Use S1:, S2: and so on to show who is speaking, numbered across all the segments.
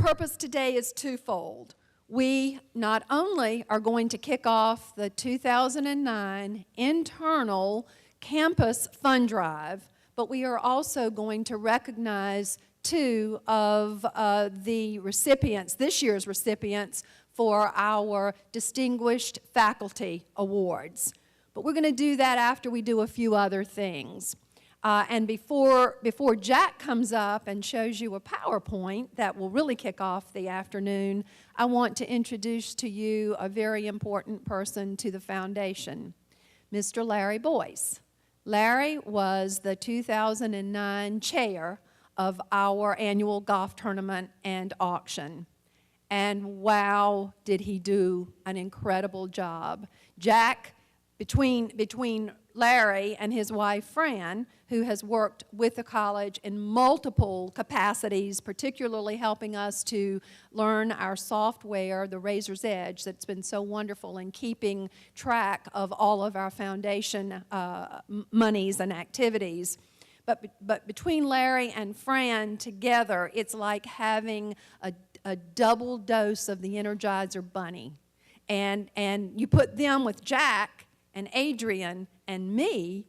S1: purpose today is twofold. We not only are going to kick off the 2009 internal campus fund drive, but we are also going to recognize two of the recipients, this year's recipients, for our Distinguished Faculty Awards. But we're going to do that after we do a few other things. And before Jack comes up and shows you a PowerPoint that will really kick off the afternoon, I want to introduce to you a very important person to the foundation, Mr. Larry Boyce. Larry was the 2009 chair of our annual golf tournament and auction. And wow, did he do an incredible job. Jack, between Larry and his wife Fran, who has worked with the college in multiple capacities, particularly helping us to learn our software, the Razor's Edge, that's been so wonderful in keeping track of all of our foundation monies and activities. But between Larry and Fran together, it's like having a double dose of the Energizer Bunny. And you put them with Jack and Adrian and me,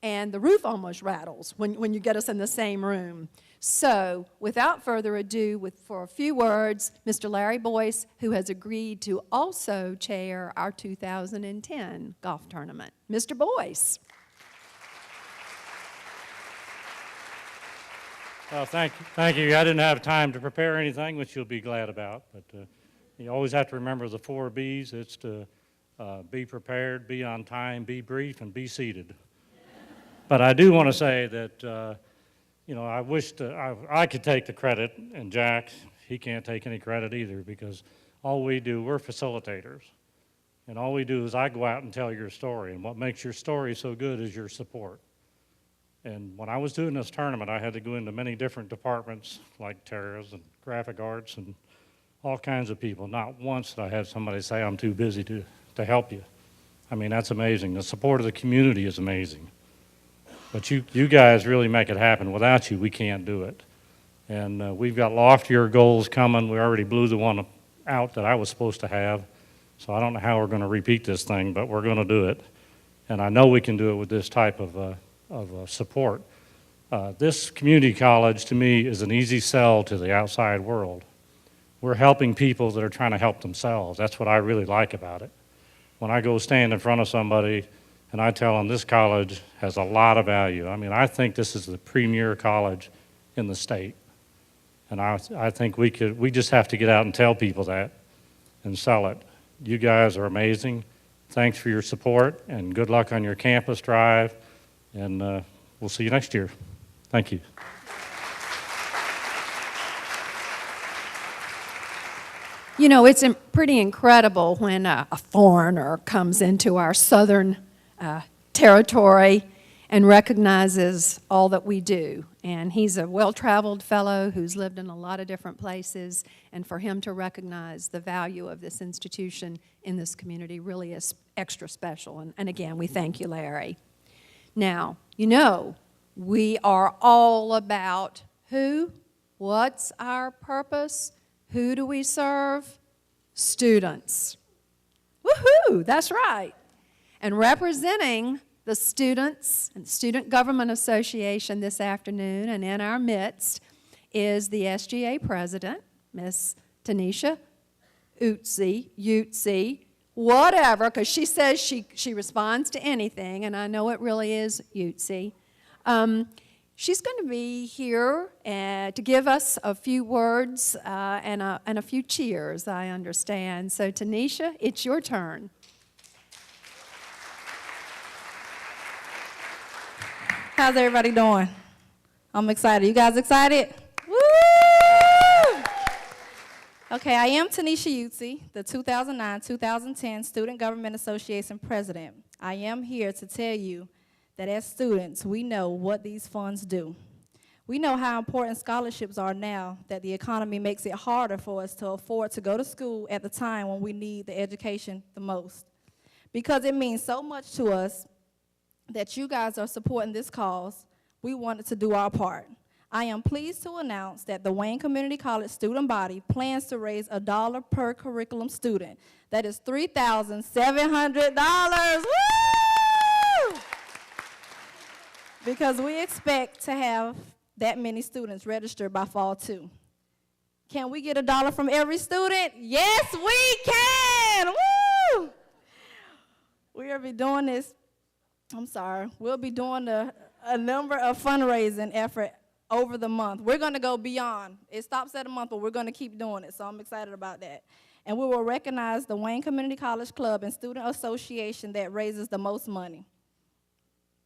S1: and the roof almost rattles when you get us in the same room. So, without further ado, for a few words, Mr. Larry Boyce, who has agreed to also chair our 2010 golf tournament. Mr. Boyce.
S2: Well, thank you. I didn't have time to prepare anything, which you'll be glad about. But you always have to remember the 4 B's. It's to be prepared, be on time, be brief, and be seated. But I do want to say that, I wish I could take the credit, and Jack, he can't take any credit either, because all we do, we're facilitators. And all we do is I go out and tell your story, and what makes your story so good is your support. And when I was doing this tournament, I had to go into many different departments, like Tara's and graphic arts and all kinds of people. Not once did I have somebody say, I'm too busy to help you. I mean, that's amazing. The support of the community is amazing. But you guys really make it happen. Without you, we can't do it. And we've got loftier goals coming. We already blew the one out that I was supposed to have. So I don't know how we're going to repeat this thing, but we're going to do it. And I know we can do it with this type of support. This community college, to me, is an easy sell to the outside world. We're helping people that are trying to help themselves. That's what I really like about it. When I go stand in front of somebody and I tell them this college has a lot of value. I mean, I think this is the premier college in the state. And I think we just have to get out and tell people that and sell it. You guys are amazing. Thanks for your support, and good luck on your campus drive. And we'll see you next year. Thank you.
S1: You know, it's pretty incredible when a foreigner comes into our southern territory and recognizes all that we do. And he's a well-traveled fellow who's lived in a lot of different places, and for him to recognize the value of this institution in this community really is extra special. And again, we thank you, Larry. Now, you know, we are all about who, what's our purpose, who do we serve? Students. Woohoo, that's right. And representing the students and Student Government Association this afternoon and in our midst is the SGA president, Miss Tanisha Utsi, whatever, because she says she responds to anything, and I know it really is Utsi. She's going to be here to give us a few words and a few cheers, I understand. So, Tanisha, it's your turn.
S3: How's everybody doing? I'm excited. You guys excited? Woo! Okay, I am Tanisha Utsi, the 2009-2010 Student Government Association President. I am here to tell you that as students, we know what these funds do. We know how important scholarships are now that the economy makes it harder for us to afford to go to school at the time when we need the education the most. Because it means so much to us that you guys are supporting this cause, we wanted to do our part. I am pleased to announce that the Wayne Community College student body plans to raise $1 per curriculum student. That is $3,700. Woo! Because we expect to have that many students registered by fall 2. Can we get $1 from every student? Yes, we can. Woo! We'll be doing this. We'll be doing a number of fundraising effort over the month. We're going to go beyond. It stops at a month, but we're going to keep doing it, so I'm excited about that. And we will recognize the Wayne Community College Club and Student Association that raises the most money.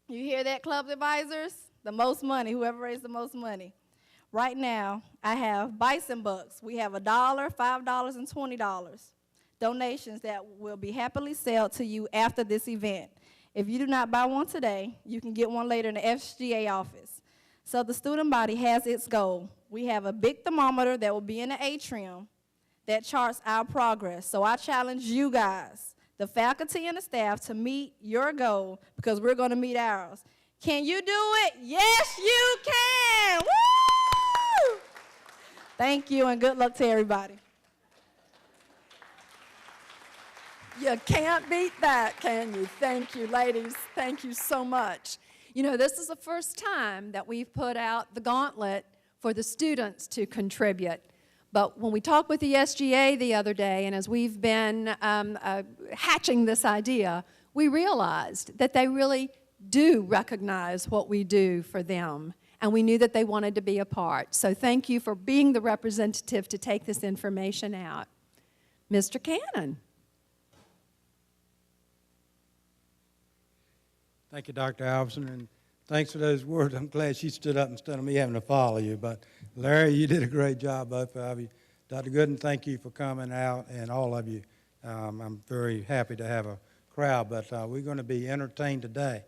S3: You hear that, club advisors? The most money, whoever raised the most money. Right now, I have Bison Bucks. We have $1, $5, and $20. Donations that will be happily sold to you after this event. If you do not buy one today, you can get one later in the FGA office. So the student body has its goal. We have a big thermometer that will be in the atrium that charts our progress. So I challenge you guys, the faculty and the staff, to meet your goal because we're going to meet ours. Can you do it? Yes, you can. Woo! Thank you, and good luck to everybody.
S1: You can't beat that, can you? Thank you, ladies. Thank you so much. You know, this is the first time that we've put out the gauntlet for the students to contribute. But when we talked with the SGA the other day, and as we've been hatching this idea, we realized that they really do recognize what we do for them, and we knew that they wanted to be a part. So thank you for being the representative to take this information out. Mr. Cannon.
S4: Thank you, Dr. Alverson, and thanks for those words. I'm glad she stood up instead of me having to follow you. But, Larry, you did a great job, both of you. Dr. Gooden, thank you for coming out, and all of you. I'm very happy to have a crowd, but we're going to be entertained today.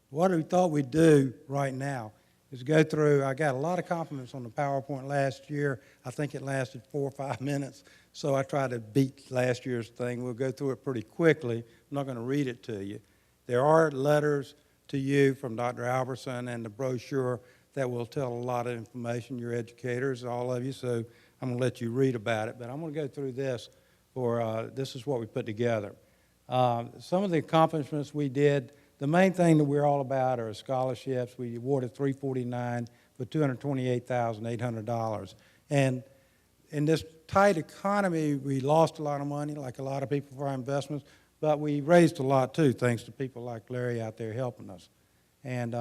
S4: What we thought we'd do right now is go through. I got a lot of compliments on the PowerPoint last year. I think it lasted 4 or 5 minutes, so I tried to beat last year's thing. We'll go through it pretty quickly. I'm not going to read it to you. There are letters to you from Dr. Alverson and the brochure that will tell a lot of information. You're educators, all of you, so I'm going to let you read about it. But I'm going to go through this. This is what we put together. Some of the accomplishments we did, the main thing that we're all about are scholarships. We awarded $349 for $228,800. And in this tight economy, we lost a lot of money, like a lot of people, for our investments. But we raised a lot, too, thanks to people like Larry out there helping us. And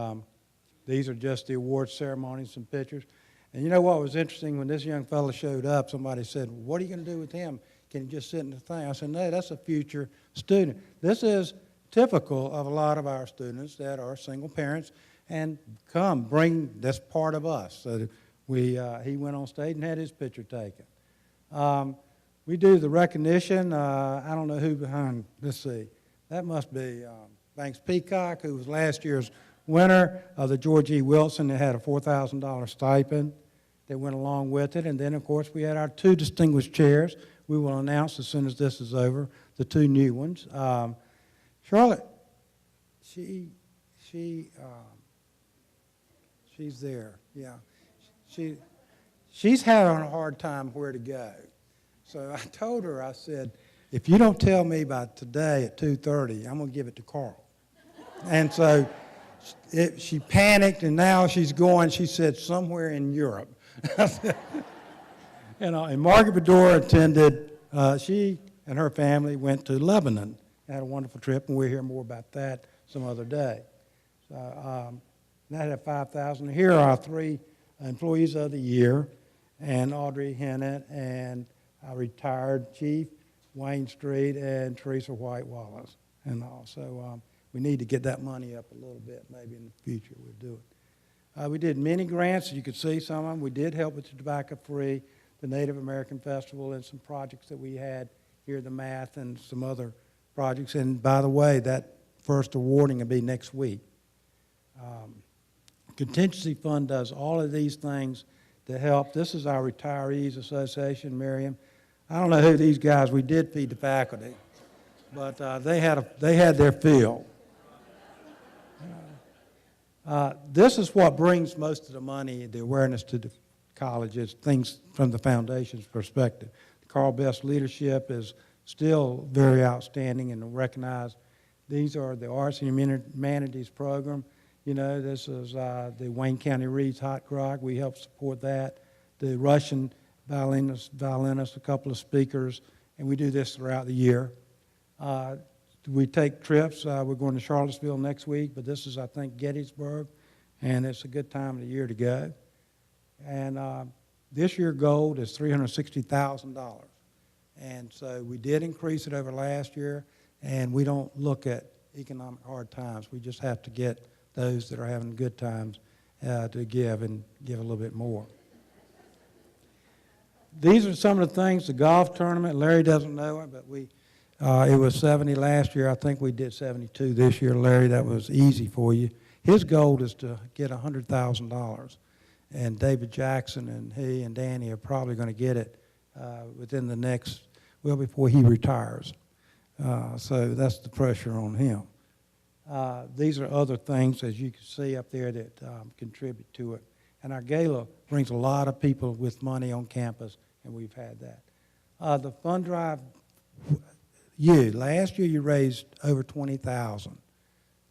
S4: these are just the award ceremonies and pictures. And you know what was interesting? When this young fellow showed up, somebody said, what are you going to do with him? Can he just sit in the thing? I said, no, that's a future student. This is typical of a lot of our students that are single parents and bring this part of us. So he went on stage and had his picture taken. We do the recognition. I don't know who behind. Let's see. That must be Banks Peacock, who was last year's winner of the George E. Wilson. That had a $4,000 stipend that went along with it. And then, of course, we had our 2 distinguished chairs. We will announce as soon as this is over the 2 new ones. Charlotte, she's there. Yeah, she's having a hard time where to go. So I told her, I said, if you don't tell me by today at 2:30, I'm going to give it to Carl. And so she panicked, and now she's going, she said, somewhere in Europe. And Margaret Bedore attended, she and her family went to Lebanon, had a wonderful trip, and we'll hear more about that some other day. So that had 5,000. Here are our 3 employees of the year, and Audrey Hennett, and our retired chief, Wayne Street, and Teresa White Wallace, and all. So we need to get that money up a little bit. Maybe in the future we'll do it. We did many grants. You could see some of them. We did help with the Tobacco Free, the Native American Festival, and some projects that we had here, the math, and some other projects. And by the way, that first awarding will be next week. Contingency Fund does all of these things to help. This is our Retirees Association, Miriam. I don't know who these guys, we did feed the faculty, but they had their fill. This is what brings most of the money, the awareness to the colleges, things from the foundation's perspective. Carl Best leadership is still very outstanding and recognized. These are the Arts and Humanities program. You know, this is the Wayne County Reed's Hot Rock. We help support that. The Russian violinists, a couple of speakers, and we do this throughout the year. We take trips. We're going to Charlottesville next week, but this is, I think, Gettysburg, and it's a good time of the year to go. And this year gold is $360,000. And so we did increase it over last year, and we don't look at economic hard times. We just have to get those that are having good times to give and give a little bit more. These are some of the things, the golf tournament. Larry doesn't know it, but it was 70 last year. I think we did 72 this year. Larry, that was easy for you. His goal is to get $100,000. And David Jackson and he and Danny are probably going to get it within the next, well, before he retires. So that's the pressure on him. These are other things, as you can see up there, that contribute to it. And our gala brings a lot of people with money on campus, and we've had that. The fund drive, last year you raised over $20,000.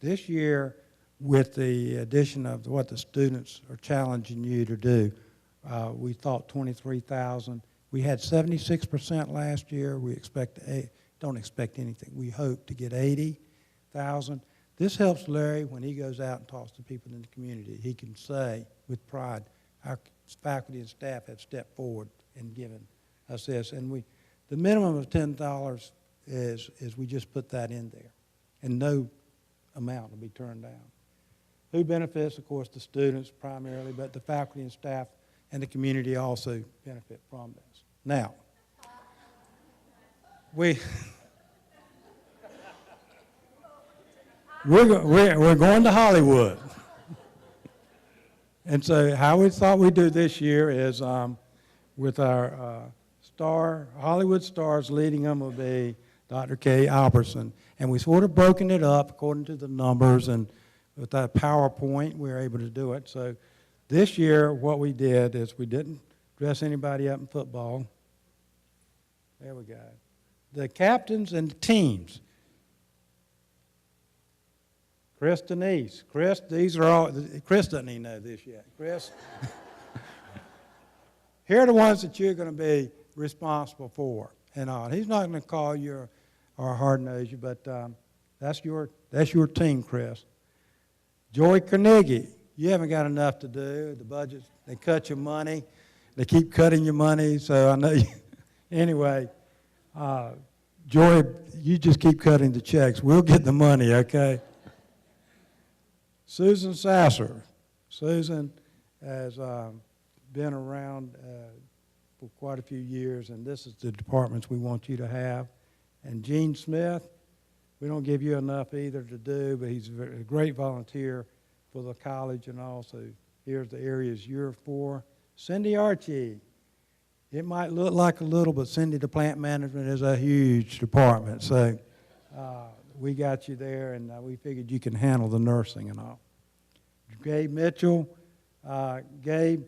S4: This year, with the addition of what the students are challenging you to do, we thought $23,000. We had 76% last year. We don't expect anything. We hope to get 80,000. This helps Larry when he goes out and talks to people in the community. He can say with pride, our faculty and staff have stepped forward and given us this. And the minimum of $10 is we just put that in there, and no amount will be turned down. Who benefits? Of course, the students primarily, but the faculty and staff and the community also benefit from this. Now, we're going to Hollywood. And so how we thought we'd do this year is with our Hollywood stars leading them will be Dr. Kay Albertson. And we sort of broken it up according to the numbers, and with that PowerPoint, we were able to do it. So this year, what we did is we didn't dress anybody up in football. There we go. The captains and the teams. Chris Denise. Chris, these are all, Chris doesn't even know this yet. Chris, here are the ones that you're going to be responsible for and all. He's not going to call you or hard-nose you, but that's your team, Chris. Joy Carnegie, you haven't got enough to do. The budgets, they cut your money. They keep cutting your money, so I know you. Anyway, Joy, you just keep cutting the checks. We'll get the money, okay? Susan Sasser. Susan has been around for quite a few years, and this is the departments we want you to have. And Gene Smith, we don't give you enough either to do, but he's a great volunteer for the college, and also here's the areas you're for. Cindy Archie. It might look like a little, but Cindy, the plant management, is a huge department. So we got you there, and we figured you can handle the nursing and all. Gabe Mitchell. Gabe,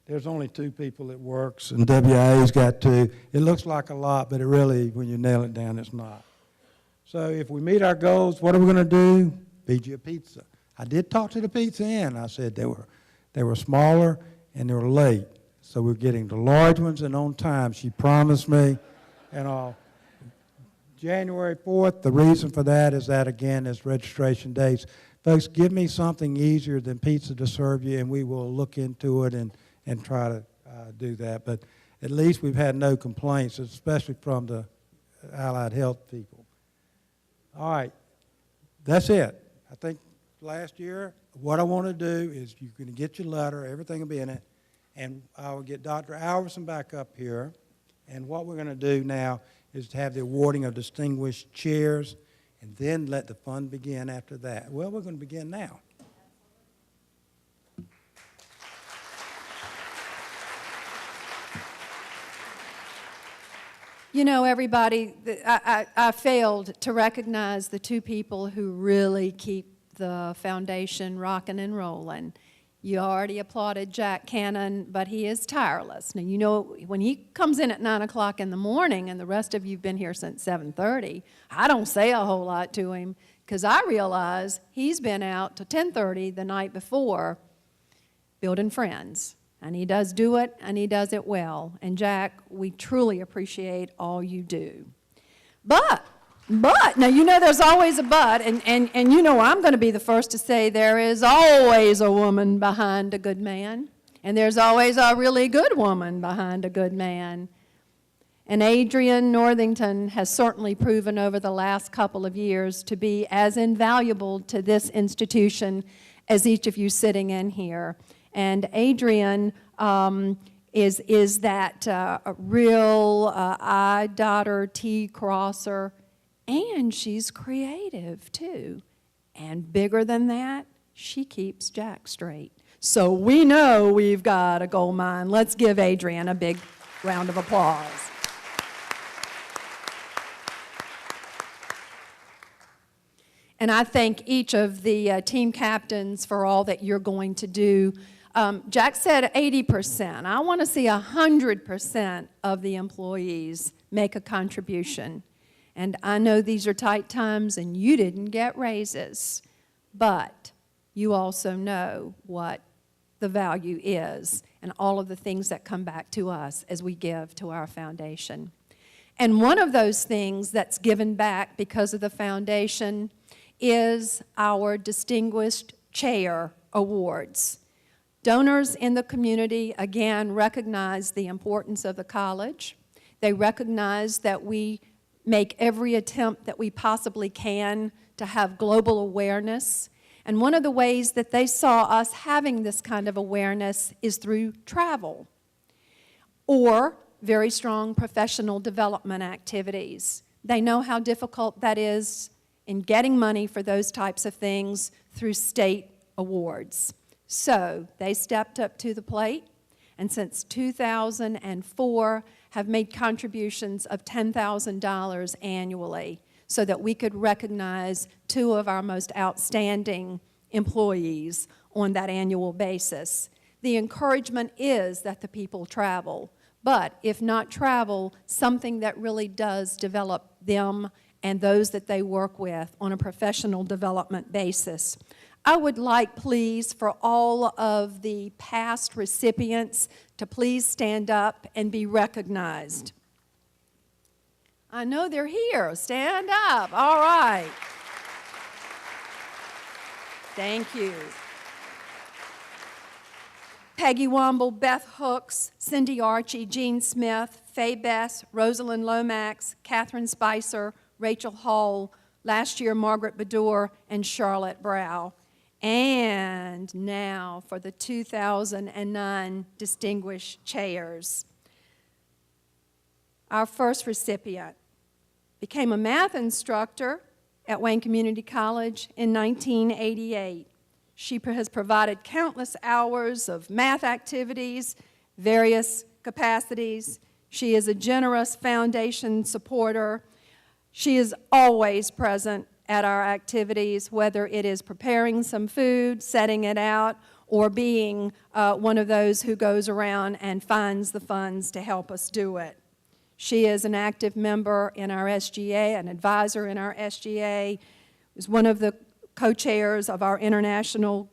S4: there's only 2 people that works, and WIA's got 2. It looks like a lot, but it really, when you nail it down, it's not. So if we meet our goals, what are we going to do? Feed you a pizza. I did talk to the Pizza Inn. I said they were smaller and they were late. So we're getting the large ones and on time. She promised me and all. January 4th, the reason for that is that, again, is registration dates. Folks, give me something easier than pizza to serve you, and we will look into it and try to do that. But at least we've had no complaints, especially from the allied health people. All right, that's it. I think last year, what I want to do is you're going to get your letter, everything will be in it, and I will get Dr. Alverson back up here. And what we're going to do now is to have the awarding of distinguished chairs, and then let the fun begin after that. Well, we're going to begin now.
S1: You know, everybody, I failed to recognize the 2 people who really keep the foundation rocking and rolling. You already applauded Jack Cannon, but he is tireless. Now, you know, when he comes in at 9 o'clock in the morning and the rest of you have been here since 7:30, I don't say a whole lot to him because I realize he's been out to 10:30 the night before building friends. And he does do it, and he does it well. And Jack, we truly appreciate all you do. But, now you know there's always a but, and you know I'm going to be the first to say there is always a woman behind a good man, and there's always a really good woman behind a good man. And Adrienne Northington has certainly proven over the last couple of years to be as invaluable to this institution as each of you sitting in here. And Adrienne is that a real I-dotter, T-crosser, and she's creative too. And bigger than that, she keeps Jack straight. So we know we've got a gold mine. Let's give Adrienne a big round of applause. And I thank each of the team captains for all that you're going to do. Jack said 80%. I want to see 100% of the employees make a contribution. And I know these are tight times and you didn't get raises, but you also know what the value is and all of the things that come back to us as we give to our foundation. And one of those things that's given back because of the foundation is our Distinguished Chair Awards. Donors in the community, again, recognize the importance of the college. They recognize that we make every attempt that we possibly can to have global awareness. And one of the ways that they saw us having this kind of awareness is through travel or very strong professional development activities. They know how difficult that is in getting money for those types of things through state awards. So they stepped up to the plate, and since 2004 have made contributions of $10,000 annually so that we could recognize two of our most outstanding employees on that annual basis. The encouragement is that the people travel, but if not travel, something that really does develop them and those that they work with on a professional development basis. I would like, please, for all of the past recipients to please stand up and be recognized. I know they're here. Stand up. All right. Thank you. Peggy Womble, Beth Hooks, Cindy Archie, Jean Smith, Faye Bess, Rosalind Lomax, Catherine Spicer, Rachel Hall, last year Margaret Bedour, and Charlotte Brow. And now for the 2009 Distinguished Chairs. Our first recipient became a math instructor at Wayne Community College in 1988. She has provided countless hours of math activities, various capacities. She is a generous foundation supporter. She is always present at our activities, whether it is preparing some food, setting it out, or being one of those who goes around and finds the funds to help us do it. She is an active member in our SGA, an advisor in our SGA, is one of the co-chairs of our international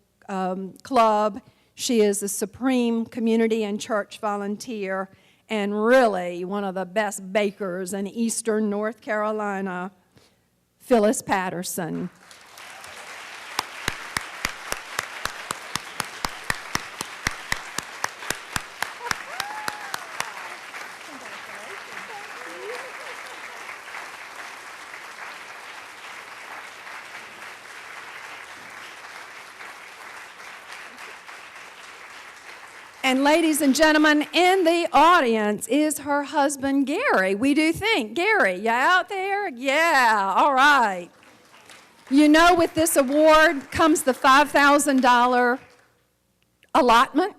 S1: club. She is a supreme community and church volunteer, and really one of the best bakers in eastern North Carolina, Phyllis Patterson. And ladies and gentlemen, in the audience is her husband, Gary. We do think. Gary, you out there? Yeah, all right. You know, with this award comes the $5,000 allotment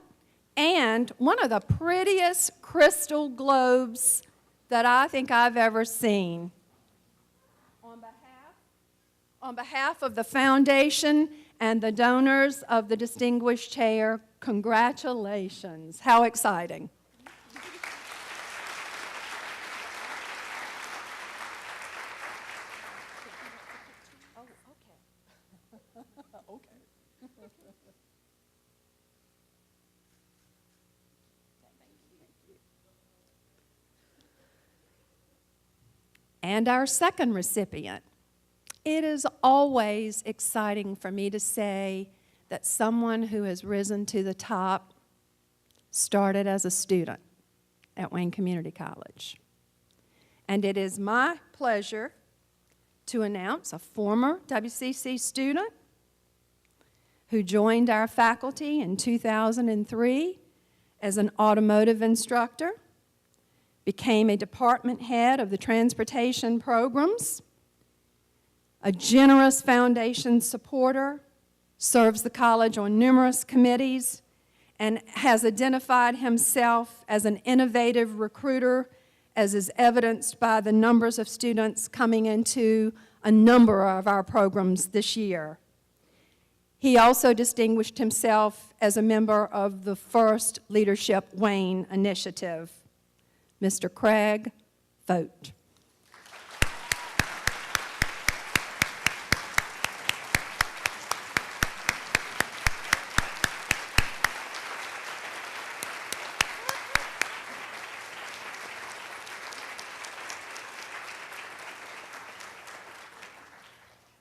S1: and one of the prettiest crystal globes that I think I've ever seen. On behalf of the foundation and the donors of the Distinguished Chair, congratulations. How exciting. And our second recipient. It is always exciting for me to say that someone who has risen to the top started as a student at Wayne Community College. And it is my pleasure to announce a former WCC student who joined our faculty in 2003 as an automotive instructor, became a department head of the transportation programs, a generous foundation supporter, serves the college on numerous committees, and has identified himself as an innovative recruiter, as is evidenced by the numbers of students coming into a number of our programs this year. He also distinguished himself as a member of the first Leadership Wayne initiative. Mr. Craig Vogt.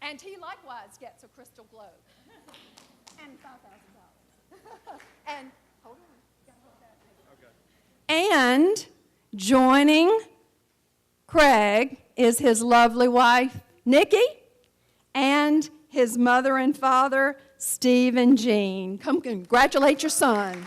S1: And he likewise gets a crystal globe. And $5,000. And, hold on. Okay. And joining Craig is his lovely wife, Nikki, and his mother and father, Steve and Jean. Come congratulate your son.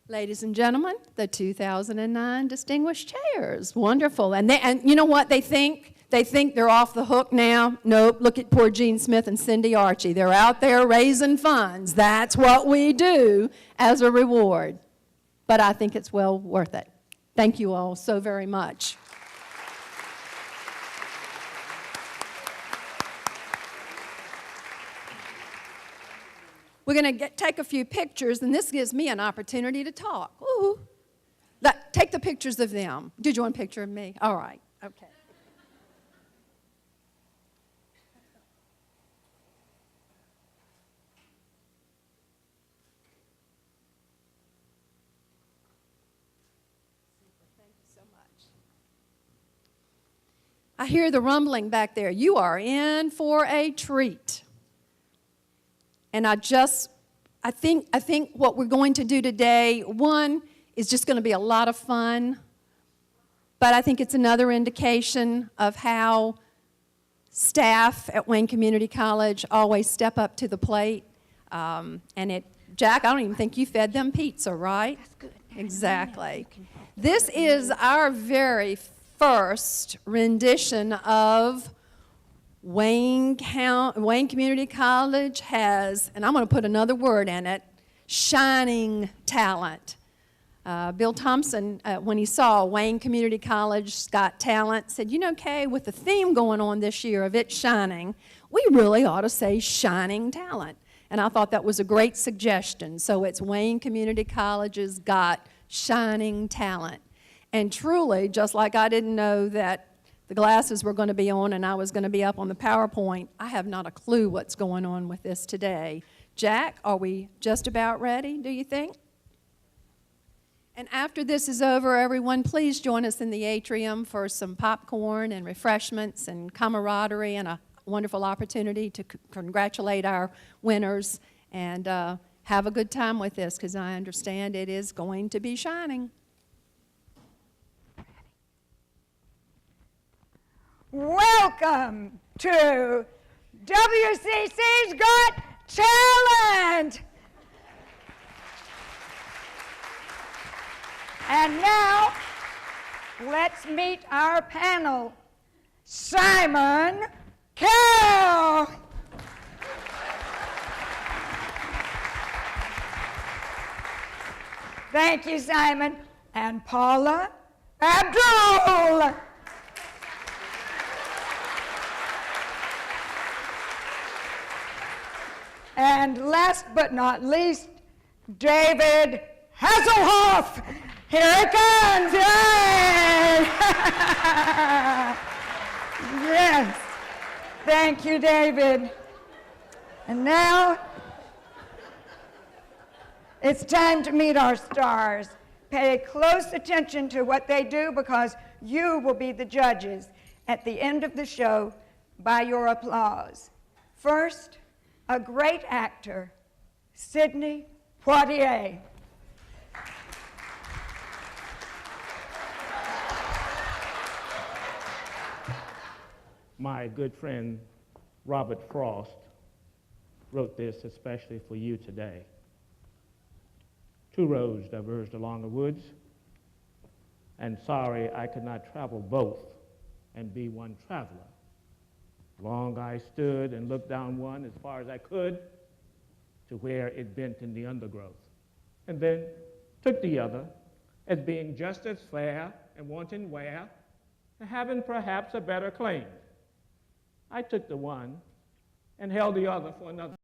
S1: Ladies and gentlemen, the 2009 Distinguished Chairs. Wonderful. And you know what they think? They think they're off the hook now. Nope, look at poor Gene Smith and Cindy Archie. They're out there raising funds. That's what we do as a reward. But I think it's well worth it. Thank you all so very much. We're going to take a few pictures, and this gives me an opportunity to talk. Ooh. Take the pictures of them. Did you want a picture of me? All right. Okay. Thank you so much. I hear the rumbling back there. You are in for a treat. And I think what we're going to do today, one, is just going to be a lot of fun, but I think it's another indication of how staff at Wayne Community College always step up to the plate. Jack, I don't even think you fed them pizza, right?
S3: That's good.
S1: Exactly. This is our very first rendition of Wayne Community College has, and I'm going to put another word in it, shining talent. Bill Thompson, when he saw Wayne Community College's Got Talent, said, you know, Kay, with the theme going on this year of it shining, we really ought to say shining talent. And I thought that was a great suggestion. So it's Wayne Community College's Got Shining Talent. And truly, just like I didn't know that the glasses were going to be on and I was going to be up on the PowerPoint, I have not a clue what's going on with this today. Jack, are we just about ready, do you think? And after this is over, everyone, please join us in the atrium for some popcorn and refreshments and camaraderie and a wonderful opportunity to congratulate our winners and have a good time with this, because I understand it is going to be shining.
S5: Welcome to WCC's Got Talent! And now, let's meet our panel. Simon Cowell. Thank you, Simon. And Paula Abdul. And last but not least, David Hasselhoff. Here it comes. Yay! Yes. Thank you, David. And now, it's time to meet our stars. Pay close attention to what they do because you will be the judges at the end of the show by your applause. First, a great actor, Sidney Poitier.
S6: My good friend Robert Frost wrote this especially for you today. Two roads diverged along the woods, and sorry I could not travel both and be one traveler. Long I stood and looked down one as far as I could to where it bent in the undergrowth, and then took the other as being just as fair and wanting wear, and having perhaps a better claim. I took the one and held the other for another.